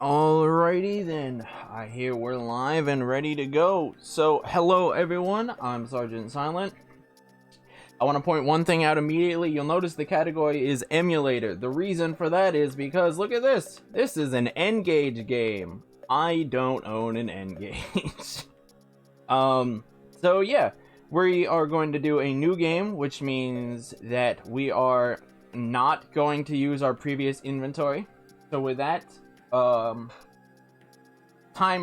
Alrighty then, I hear we're live and ready to go. So, hello everyone, I'm SRGTsilent. I want to point one thing out immediately. You'll notice the category is Emulator. The reason for that is because, look at this. This is an N-Gage game. I don't own an N-Gage. So yeah, we are going to do a new game, which means that we are not going to use our previous inventory. So with that, time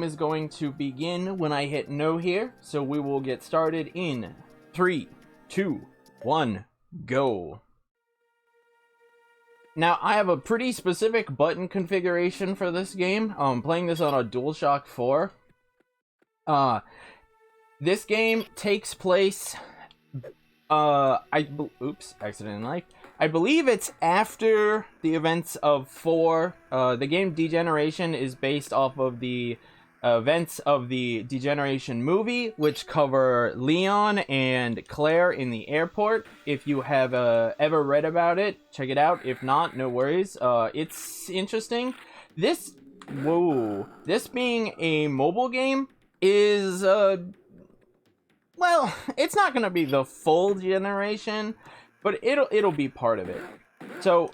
is going to begin when I hit no here, so we will get started in 3, 2, 1, go. Now, I have a pretty specific button configuration for this game. I'm playing this on a DualShock 4. This game takes place, oops, accident in life. I believe it's after the events of 4. The game Degeneration is based off of the events of the Degeneration movie, which cover Leon and Claire in the airport. If you have ever read about it, check it out. If not, no worries. It's interesting. This being a mobile game is, well, it's not going to be the full generation, but it'll be part of it. So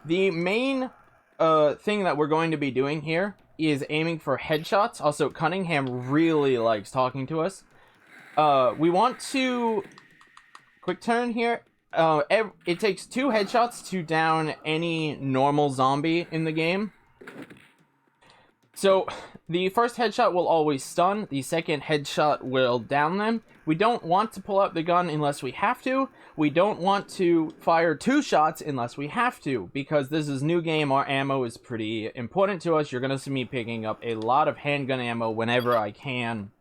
the main thing that we're going to be doing here is aiming for headshots. Also, Cunningham really likes talking to us. We want to quick turn here. It takes 2 headshots to down any normal zombie in the game. So the first headshot will always stun, the second headshot will down them. We don't want to pull out the gun unless we have to. We don't want to fire 2 shots unless we have to, because this is new game. Our ammo is pretty important to us. You're going to see me picking up a lot of handgun ammo whenever I can,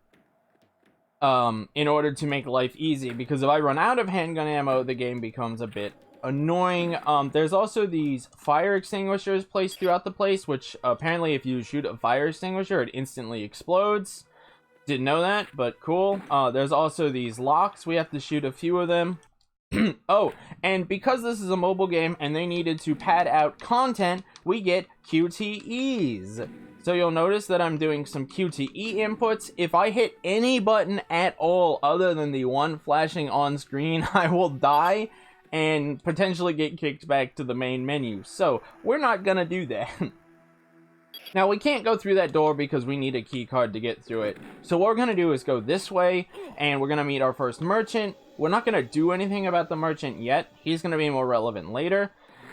in order to make life easy, because if I run out of handgun ammo, the game becomes a bit annoying. There's also these fire extinguishers placed throughout the place, which apparently if you shoot a fire extinguisher, it instantly explodes. Didn't know that, but cool. There's also these locks. We have to shoot a few of them. Oh, and because this is a mobile game and they needed to pad out content, we get QTEs. So you'll notice that I'm doing some QTE inputs. If I hit any button at all other than the one flashing on screen, I will die and potentially get kicked back to the main menu. So we're not gonna do that. Now, we can't go through that door because we need a key card to get through it. So what we're gonna do is go this way, and we're gonna meet our first merchant. We're not gonna do anything about the merchant yet. He's gonna be more relevant later.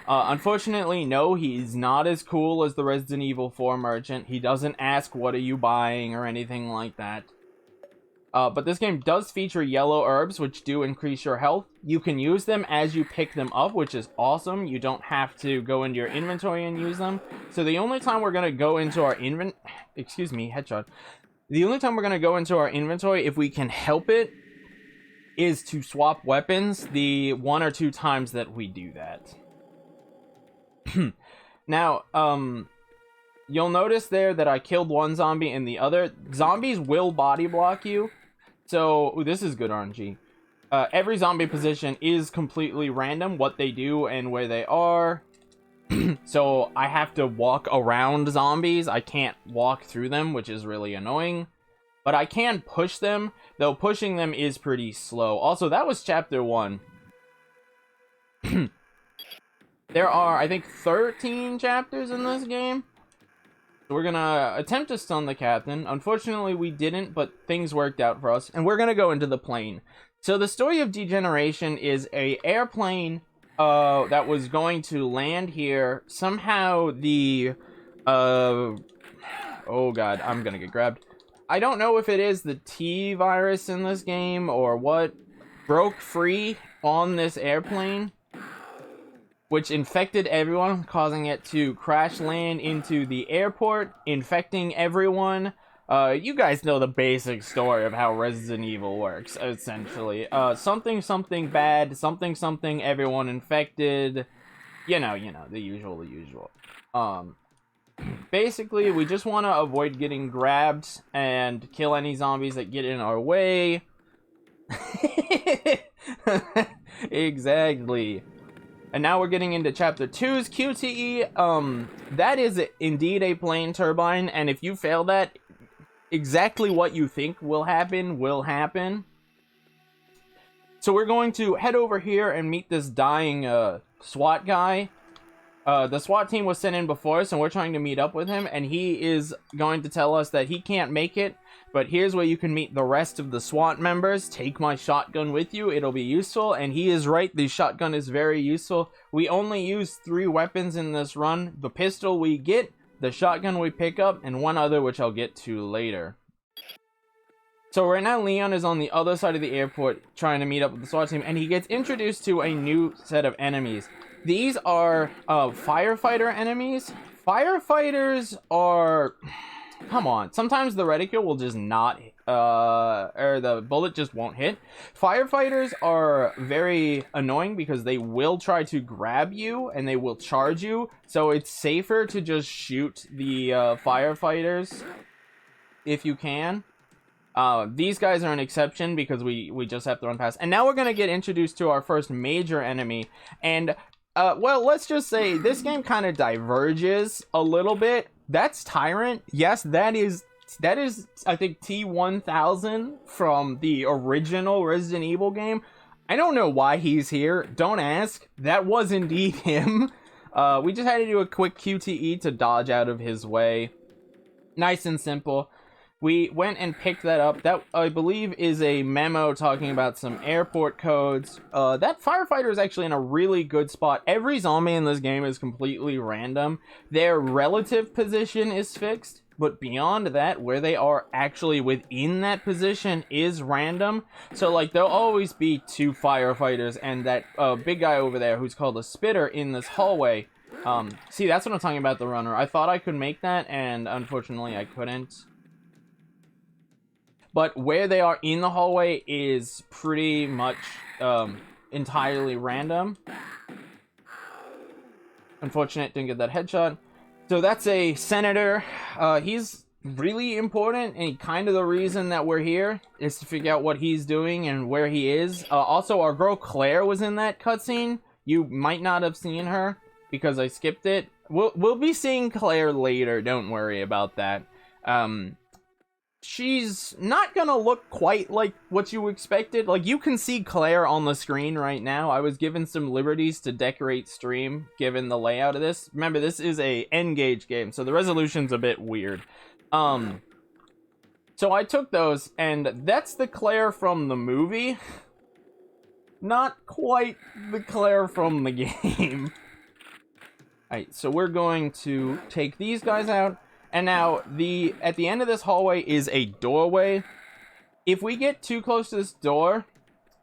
Unfortunately, no, he's not as cool as the Resident Evil 4 merchant. He doesn't ask, what are you buying, or anything like that. But this game does feature yellow herbs, which do increase your health. You can use them as you pick them up, which is awesome. You don't have to go into your inventory and use them. So the only time we're going to go into our headshot. The only time we're going to go into our inventory, if we can help it, is to swap weapons the 1 or 2 times that we do that. Now, you'll notice there that I killed one zombie and the other. Zombies will body block you. So, ooh, this is good RNG. Every zombie position is completely random, what they do and where they are. So, I have to walk around zombies. I can't walk through them, which is really annoying. But I can push them, though pushing them is pretty slow. Also, that was Chapter 1. There are, I think, 13 chapters in this game. So we're gonna attempt to stun the captain. Unfortunately, we didn't, but things worked out for us. And we're gonna go into the plane. So the story of Degeneration is a airplane that was going to land here. Somehow the oh god, I'm gonna get grabbed. I don't know if it is the T virus in this game or what, broke free on this airplane, which infected everyone, causing it to crash land into the airport, infecting everyone. You guys know the basic story of how Resident Evil works, essentially. Something bad, something, everyone infected. You know, the usual. Basically, we just want to avoid getting grabbed and kill any zombies that get in our way. Exactly. And now we're getting into chapter 2's QTE. That is indeed a plane turbine, and if you fail that, exactly what you think will happen will happen. So we're going to head over here and meet this dying SWAT guy. The SWAT team was sent in before us, and we're trying to meet up with him, and he is going to tell us that he can't make it, but here's where you can meet the rest of the SWAT members. Take my shotgun with you, it'll be useful. And he is right, the shotgun is very useful. We only use 3 weapons in this run: the pistol we get, the shotgun we pick up, and one other which I'll get to later. So right now Leon is on the other side of the airport trying to meet up with the SWAT team, and he gets introduced to a new set of enemies. These are firefighter enemies. Firefighters are... Come on. Sometimes the reticule will just not... or the bullet just won't hit. Firefighters are very annoying because they will try to grab you and they will charge you. So it's safer to just shoot the firefighters if you can. These guys are an exception because we just have to run past. And now we're going to get introduced to our first major enemy. And... well, let's just say this game kind of diverges a little bit. That's Tyrant. Yes, that is I think T-1000 from the original Resident Evil game. I don't know why he's here. Don't ask. That was indeed him. We just had to do a quick QTE to dodge out of his way. Nice and simple. We went and picked that up. That, I believe, is a memo talking about some airport codes. That firefighter is actually in a really good spot. Every zombie in this game is completely random. Their relative position is fixed, but beyond that, where they are actually within that position is random. So, like, there'll always be 2 firefighters and that big guy over there who's called a spitter in this hallway. See, that's what I'm talking about, the runner. I thought I could make that, and unfortunately I couldn't. But where they are in the hallway is pretty much entirely random. Unfortunate, didn't get that headshot. So that's a senator. He's really important, and kind of the reason that we're here is to figure out what he's doing and where he is. Also, our girl Claire was in that cutscene. You might not have seen her because I skipped it. We'll be seeing Claire later. Don't worry about that. She's not gonna look quite like what you expected. Like, you can see Claire on the screen right now. I was given some liberties to decorate stream, given the layout of this. Remember, this is a N-Gage game, so the resolution's a bit weird. So I took those, and that's the Claire from the movie. Not quite the Claire from the game. Alright, so we're going to take these guys out. And now, at the end of this hallway is a doorway. If we get too close to this door,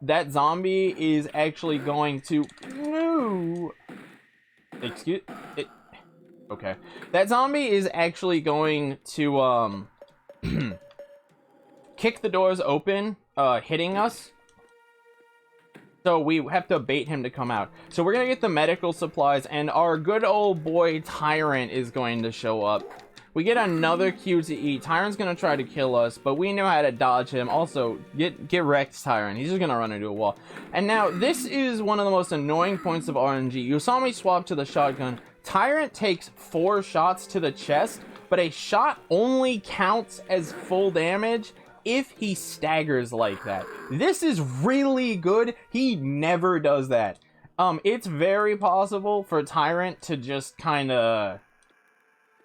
that zombie is actually going to... No! Excuse... it. Okay. That zombie is actually going to, kick the doors open, hitting us. So we have to bait him to come out. So we're gonna get the medical supplies, and our good old boy Tyrant is going to show up. We get another QTE. Tyrant's gonna try to kill us, but we know how to dodge him. Also, get wrecked, Tyrant. He's just gonna run into a wall. And now, this is one of the most annoying points of RNG. You saw me swap to the shotgun. Tyrant takes 4 shots to the chest, but a shot only counts as full damage if he staggers like that. This is really good. He never does that. It's very possible for Tyrant to just kinda...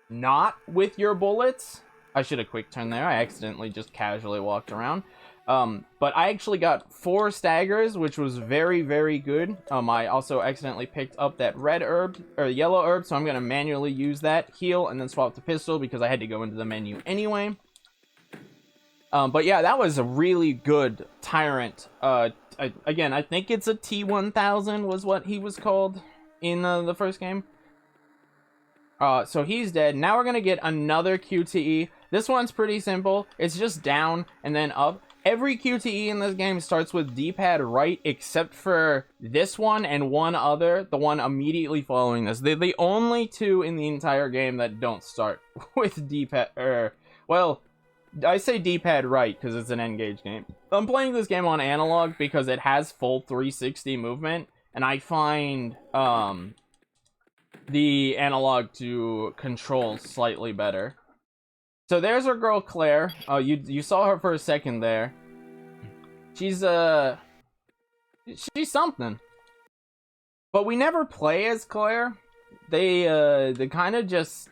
not with your bullets. I should have quick turned there. I accidentally just casually walked around. But I actually got 4 staggers, which was very, very good. I also accidentally picked up that red herb, or yellow herb, so I'm going to manually use that, heal, and then swap the pistol because I had to go into the menu anyway. But yeah, that was a really good Tyrant. Again, I think it's a T-1000 was what he was called in the first game. So he's dead. Now we're gonna get another QTE. This one's pretty simple. It's just down and then up. Every QTE in this game starts with D-pad right, except for this one and one other, the one immediately following this. They're the only 2 in the entire game that don't start with D-pad, well, I say D-pad right because it's an N-Gage game. I'm playing this game on analog because it has full 360 movement, and I find the analog to control slightly better. So there's our girl Claire. You saw her for a second there. She's something. But we never play as Claire. They kind of just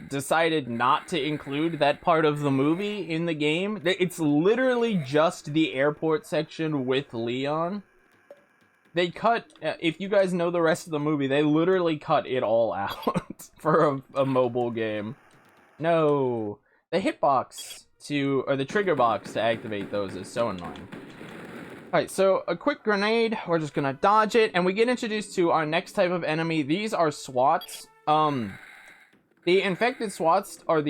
decided not to include that part of the movie in the game. It's literally just the airport section with Leon. They cut, if you guys know the rest of the movie, they literally cut it all out for a mobile game. No. The hitbox or the trigger box to activate those is so annoying. Alright, so a quick grenade, we're just gonna dodge it, and we get introduced to our next type of enemy. These are SWATs. The infected SWATs are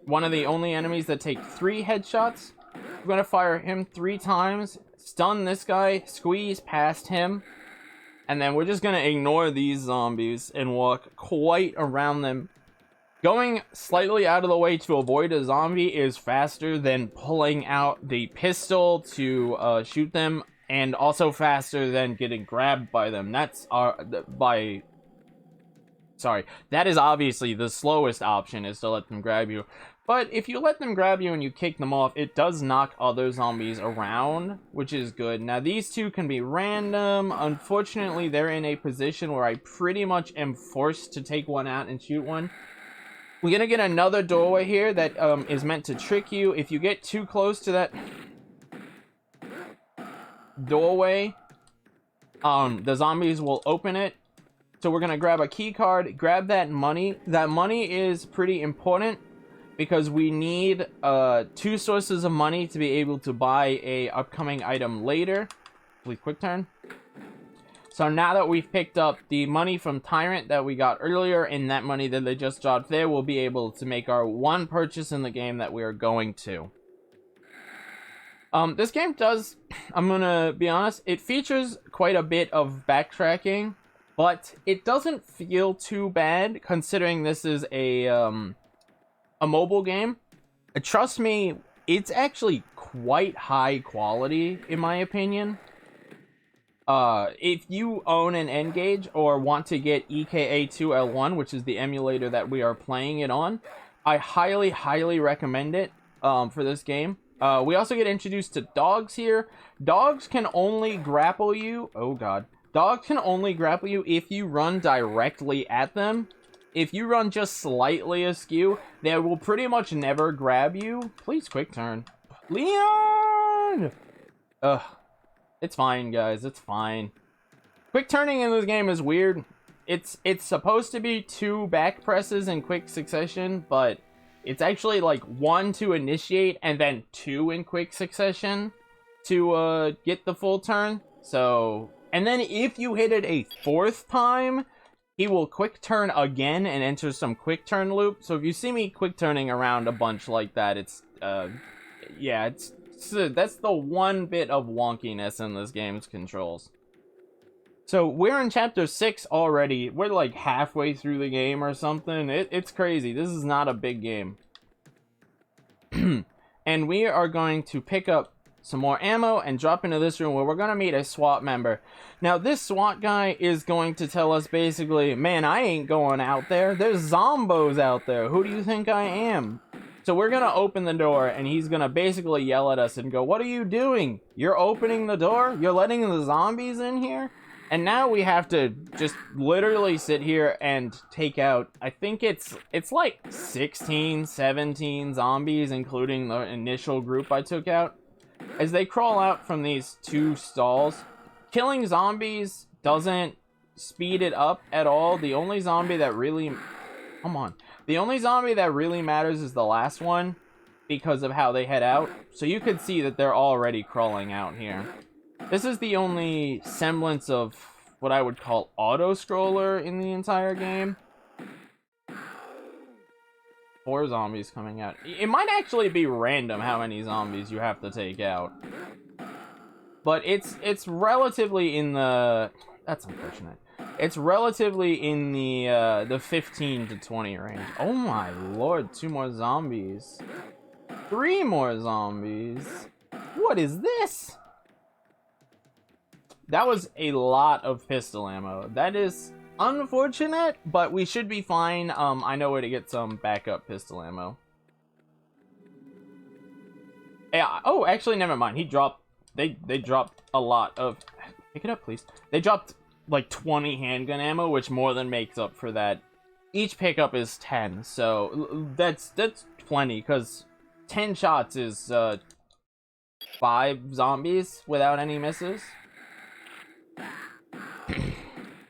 one of the only enemies that take 3 headshots. We're gonna fire him 3 times, stun this guy, squeeze past him, and then we're just gonna ignore these zombies and walk quite around them. Going slightly out of the way to avoid a zombie is faster than pulling out the pistol to shoot them, and also faster than getting grabbed by them. That is obviously the slowest option, is to let them grab you. But if you let them grab you and you kick them off, it does knock other zombies around, which is good. Now, these two can be random. Unfortunately, they're in a position where I pretty much am forced to take one out and shoot one. We're gonna get another doorway here that is meant to trick you. If you get too close to that doorway, the zombies will open it. So we're gonna grab a key card, grab that money. That money is pretty important because we need 2 sources of money to be able to buy a upcoming item later. Please quick turn. So now that we've picked up the money from Tyrant that we got earlier, and that money that they just dropped there, we'll be able to make our one purchase in the game that we are going to. This game does, I'm gonna be honest, it features quite a bit of backtracking, but it doesn't feel too bad considering this is a mobile game. Trust me, it's actually quite high quality in my opinion. If you own an N-Gage or want to get EKA2L1, which is the emulator that we are playing it on, I highly, highly recommend it for this game. We also get introduced to dogs here. Dogs can only grapple you. Oh, God. Dogs can only grapple you if you run directly at them. If you run just slightly askew, they will pretty much never grab you. Please quick turn. Leon! Ugh. It's fine, guys. It's fine. Quick turning in this game is weird. It's supposed to be 2 back presses in quick succession, but it's actually like 1 to initiate and then 2 in quick succession to get the full turn. So, and then if you hit it a 4th time, he will quick turn again and enter some quick turn loop. So if you see me quick turning around a bunch like that, it's yeah, that's the one bit of wonkiness in this game's controls. So we're in chapter 6 already. We're like halfway through the game or something. It's crazy. This is not a big game. And we are going to pick up some more ammo and drop into this room where we're going to meet a SWAT member. Now this SWAT guy is going to tell us basically, man, I ain't going out there. There's zombos out there. Who do you think I am? So we're going to open the door, and he's going to basically yell at us and go, what are you doing? You're opening the door? You're letting the zombies in here? And now we have to just literally sit here and take out, I think it's like 16, 17 zombies, including the initial group I took out. As they crawl out from these 2 stalls, killing zombies doesn't speed it up at all. The only zombie that really... Come on. The only zombie that really matters is the last one because of how they head out. So you could see that they're already crawling out here. This is the only semblance of what I would call auto-scroller in the entire game. 4 zombies coming out. It might actually be random how many zombies you have to take out. But it's relatively in the... That's unfortunate. It's relatively in the 15 to 20 range. Oh my lord, 2 more zombies. 3 more zombies. What is this? That was a lot of pistol ammo. That is unfortunate, but we should be fine. I know where to get some backup pistol ammo. Yeah. Oh, actually, never mind. He dropped. They dropped a lot of. Pick it up, please. They dropped like 20 handgun ammo, which more than makes up for that. Each pickup is 10, so that's plenty. Cause 10 shots is 5 zombies without any misses.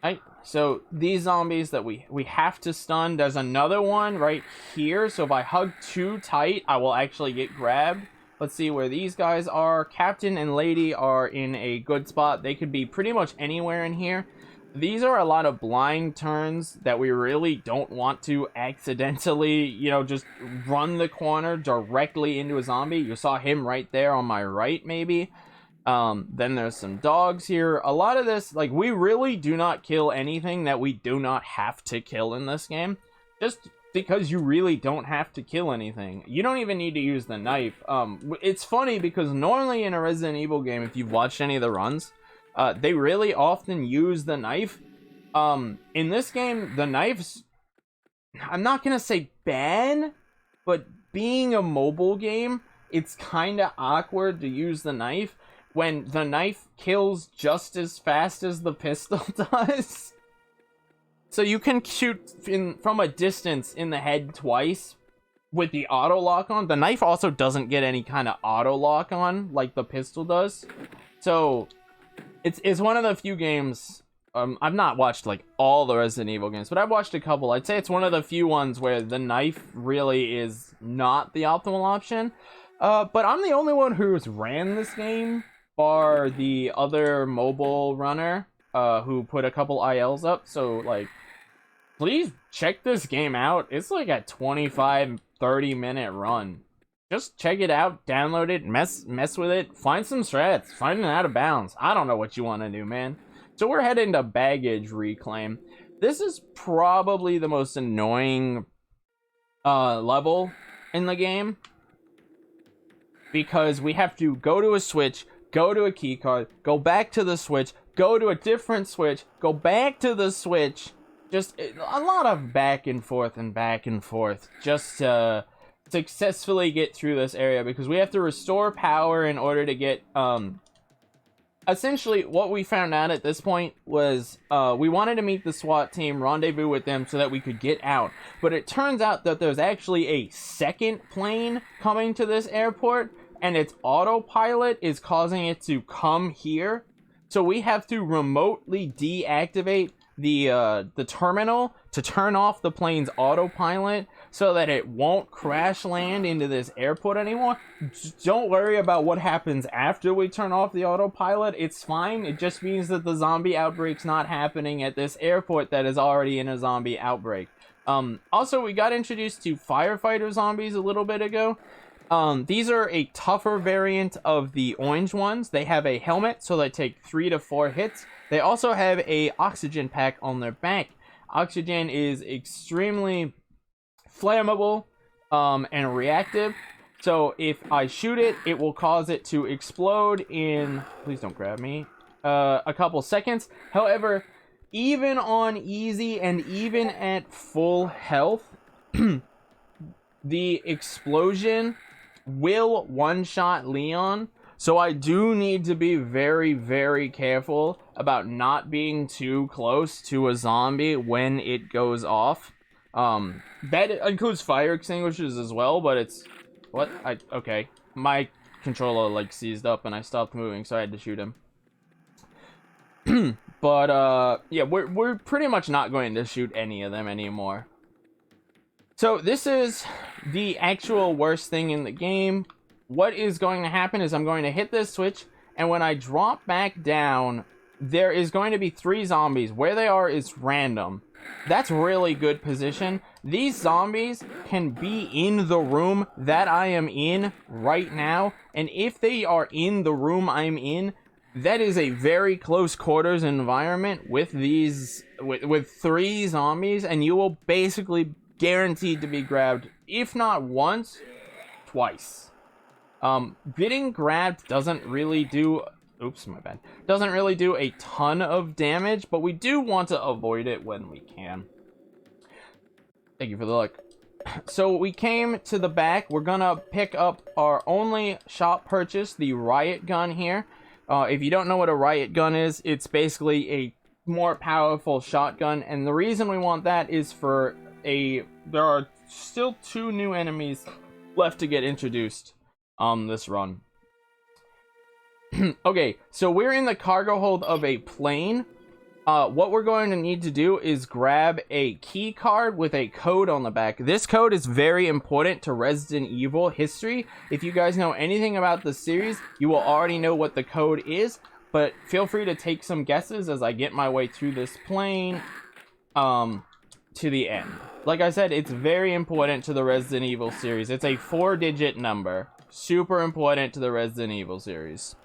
Right, so these zombies that we have to stun, there's another one right here, so if I hug too tight, I will actually get grabbed. Let's see where these guys are. Captain and Lady are in a good spot. They could be pretty much anywhere in here. These are a lot of blind turns that we really don't want to accidentally, you know, just run the corner directly into a zombie. You saw him right there on my right, maybe. Then there's some dogs here. A lot of this, like, we really do not kill anything that we do not have to kill in this game. Just because you really don't have to kill anything. You don't even need to use the knife. It's funny because normally in a Resident Evil game, if you've watched any of the runs, they really often use the knife. In this game, the knife's, I'm not gonna say bad, but being a mobile game, it's kind of awkward to use the knife when the knife kills just as fast as the pistol does. So you can shoot from a distance in the head twice with the auto lock on. The knife also doesn't get any kind of auto lock on like the pistol does. So it's one of the few games, I've not watched like all the Resident Evil games, but I've watched a couple. I'd say it's one of the few ones where the knife really is not the optimal option. But I'm the only one who's ran this game, bar the other mobile runner who put a couple ILs up. So like, please check this game out. It's like a 25-30 minute run. Just check it out, download it, mess with it, find some strats, find an out of bounds. I don't know what you want to do, man. So we're heading to baggage reclaim. This is probably the most annoying level in the game, because we have to go to a switch, go to a key card, go back to the switch, go to a different switch, go back to the switch. Just a lot of back and forth just to successfully get through this area, because we have to restore power in order to get essentially what we found out at this point was we wanted to meet the SWAT team, rendezvous with them so that we could get out, but it turns out that there's actually a second plane coming to this airport, and its autopilot is causing it to come here, so we have to remotely deactivate the terminal to turn off the plane's autopilot so that it won't crash land into this airport anymore. Don't worry about what happens after we turn off the autopilot. It's fine. It just means that the zombie outbreak's not happening at this airport that is already in a zombie outbreak. Also, we got introduced to firefighter zombies a little bit ago. These are a tougher variant of the orange ones. They have a helmet, so they take 3 to 4 hits. They also have a oxygen pack on their back. Oxygen is extremely flammable and reactive. So if I shoot it, it will cause it to explode in, please don't grab me, a couple seconds. However, even on easy and even at full health, the explosion will one-shot Leon. So I do need to be very, very careful about not being too close to a zombie when it goes off. That includes fire extinguishers as well, but it's... What? Okay. My controller, like, seized up and I stopped moving, so I had to shoot him. But, yeah, we're pretty much not going to shoot any of them anymore. So this is the actual worst thing in the game. What is going to happen is I'm going to hit this switch, and when I drop back down, there is going to be 3 zombies. Where they are is random. That's really good position. These zombies can be in the room that I am in right now, and if they are in the room I'm in, that is a very close quarters environment with these with 3 zombies, and you will basically guaranteed to be grabbed, if not once, twice. Getting grabbed doesn't really do... Oops, my bad. Doesn't really do a ton of damage, but we do want to avoid it when we can. Thank you for the luck. So we came to the back. We're gonna pick up our only shop purchase, the riot gun here. If you don't know what a riot gun is, it's basically a more powerful shotgun, and the reason we want that is for there are still 2 new enemies left to get introduced on this run. Okay, so we're in the cargo hold of a plane. What we're going to need to do is grab a key card with a code on the back. This code is very important to Resident Evil history. If you guys know anything about the series, you will already know what the code is, but feel free to take some guesses as I get my way through this plane to the end. Like I said, it's very important to the Resident Evil series. It's a 4-digit number. Super important to the Resident Evil series.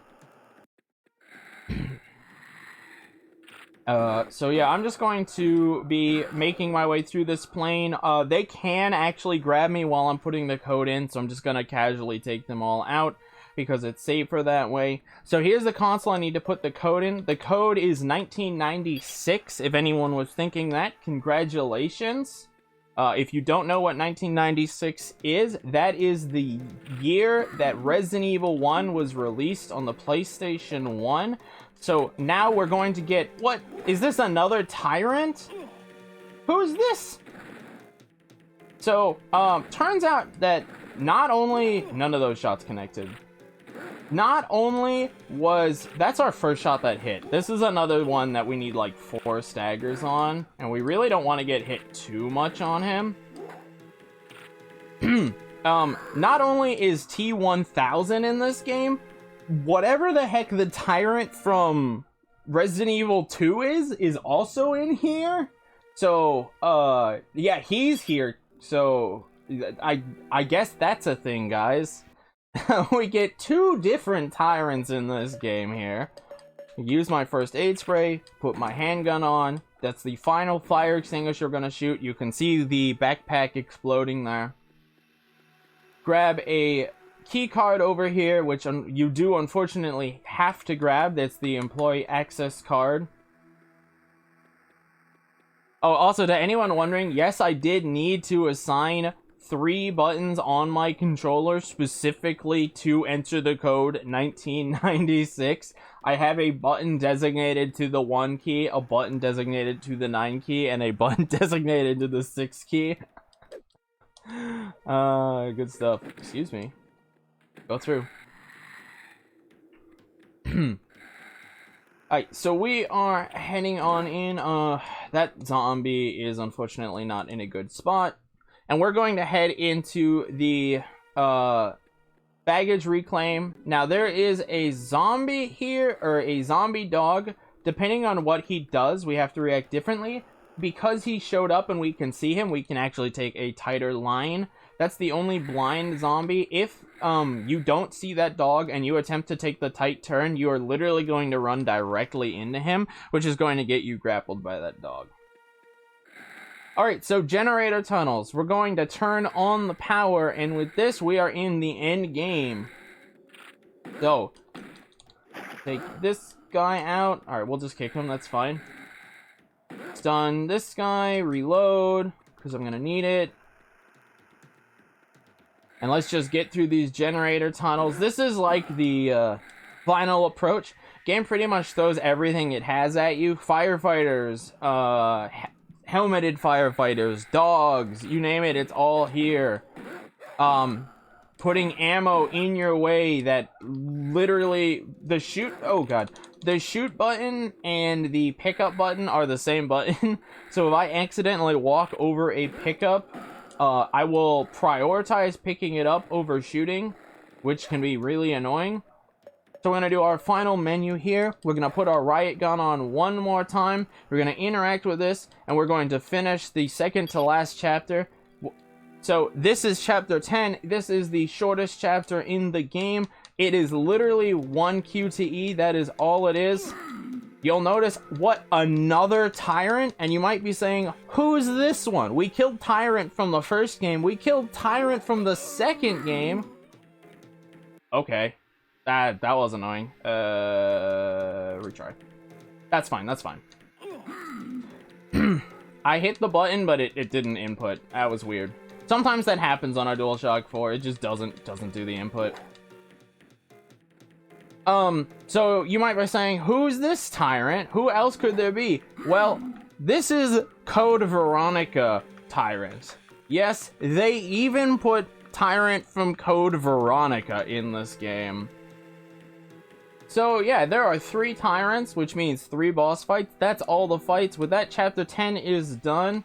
So yeah, I'm just going to be making my way through this plane. They can actually grab me while I'm putting the code in, so I'm just gonna casually take them all out because it's safer that way. So here's the console I need to put the code in. The code is 1996, if anyone was thinking that. Congratulations. If you don't know what 1996 is, that is the year that Resident Evil 1 was released on the PlayStation 1. So now we're going to get... What? Is this another tyrant? Who's this? So, turns out that not only... None of those shots connected. Not only was... That's our first shot that hit. This is another one that we need like 4 staggers on. And we really don't want to get hit too much on him. Not only is T-1000 in this game... Whatever the heck the tyrant from Resident Evil 2 is also in here. So, yeah, he's here. So, I guess that's a thing, guys. We get 2 different tyrants in this game here. Use my first aid spray, put my handgun on. That's the final fire extinguisher we're gonna shoot. You can see the backpack exploding there. Grab a key card over here, which you do unfortunately have to grab. That's the employee access card. Oh, also, to anyone wondering, yes, I did need to assign 3 buttons on my controller specifically to enter the code 1996. I have a button designated to the 1 key, a button designated to the 9 key, and a button designated to the 6 key. Good stuff. Excuse me. Go through. Alright, so we are heading on in. That zombie is unfortunately not in a good spot. And we're going to head into the baggage reclaim. Now, there is a zombie here, or a zombie dog. Depending on what he does, we have to react differently. Because he showed up and we can see him, we can actually take a tighter line. That's the only blind zombie. If you don't see that dog and you attempt to take the tight turn, you are literally going to run directly into him, which is going to get you grappled by that dog. Alright, so generator tunnels. We're going to turn on the power, and with this, we are in the end game. So, take this guy out. Alright, we'll just kick him, that's fine. Stun this guy, reload, because I'm going to need it. And let's just get through these generator tunnels. This is like the final approach. Game pretty much throws everything it has at you. Firefighters, helmeted firefighters, dogs, you name it, it's all here. Putting ammo in your way that literally the shoot... Oh god. The shoot button and the pickup button are the same button. So if I accidentally walk over a pickup... I will prioritize picking it up over shooting, which can be really annoying. So we're going to do our final menu here. We're going to put our riot gun on one more time. We're going to interact with this, and we're going to finish the second to last chapter. So this is chapter 10. This is the shortest chapter in the game. It is literally 1 QTE. That is all it is. You'll notice, what, another tyrant? And you might be saying, who's this one? We killed Tyrant from the first game. We killed Tyrant from the second game. Okay. That was annoying. Retry. That's fine, that's fine. I hit the button, but it didn't input. That was weird. Sometimes that happens on our DualShock 4. It just doesn't do the input. So you might be saying, who's this tyrant? Who else could there be? Well, this is Code Veronica Tyrant. Yes, they even put Tyrant from Code Veronica in this game. So yeah, there are 3 tyrants, which means 3 boss fights. That's all the fights. With that, chapter 10 is done.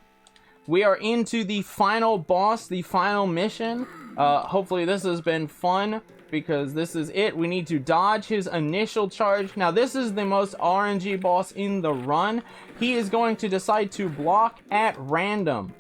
We are into the final boss, the final mission. Hopefully this has been fun, because this is it. We need to dodge his initial charge. Now this is the most RNG boss in the run. He is going to decide to block at random.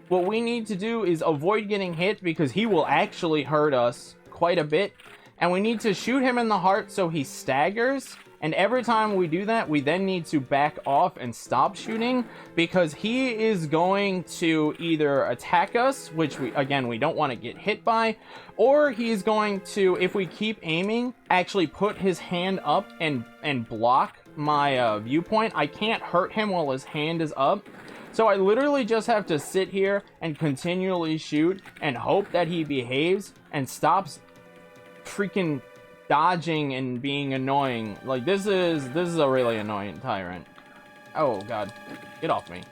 What we need to do is avoid getting hit, because he will actually hurt us quite a bit. And we need to shoot him in the heart so he staggers. And every time we do that, we then need to back off and stop shooting, because he is going to either attack us, which we don't want to get hit by, or he's going to, if we keep aiming, actually put his hand up and block my viewpoint. I can't hurt him while his hand is up. So I literally just have to sit here and continually shoot and hope that he behaves and stops freaking dodging and being annoying. Like, this is a really annoying tyrant. Oh god, get off me.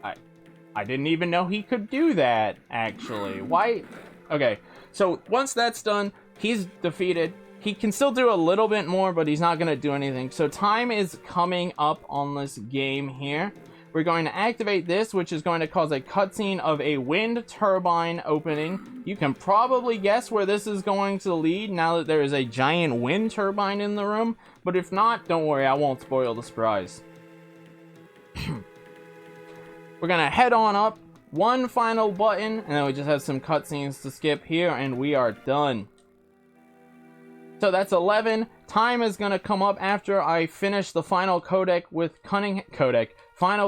I didn't even know he could do that, actually. Why? Okay, so once that's done, he's defeated. He can still do a little bit more, but he's not gonna do anything. So time is coming up on this game here. We're going to activate this, which is going to cause a cutscene of a wind turbine opening. You can probably guess where this is going to lead now that there is a giant wind turbine in the room. But if not, don't worry, I won't spoil the surprise. We're going to head on up, one final button, and then we just have some cutscenes to skip here, and we are done. So that's 11. Time is going to come up after I finish the final final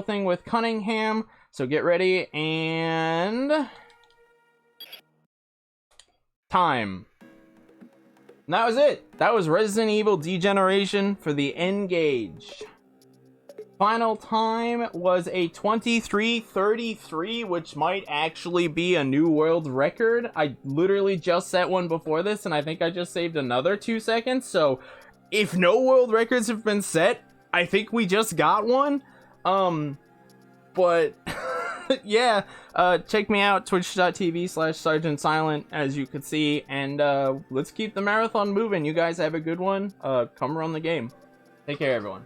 thing with Cunningham. So get ready, and time. And that was it. That was Resident Evil Degeneration for the N-Gage. Final time was a 23:33, which might actually be a new world record. I literally just set one before this, and I think I just saved another 2 seconds. So if no world records have been set, I think we just got one. But yeah, check me out, twitch.tv/SRGTsilent, as you can see, and let's keep the marathon moving. You guys have a good one. Come run the game. Take care, everyone.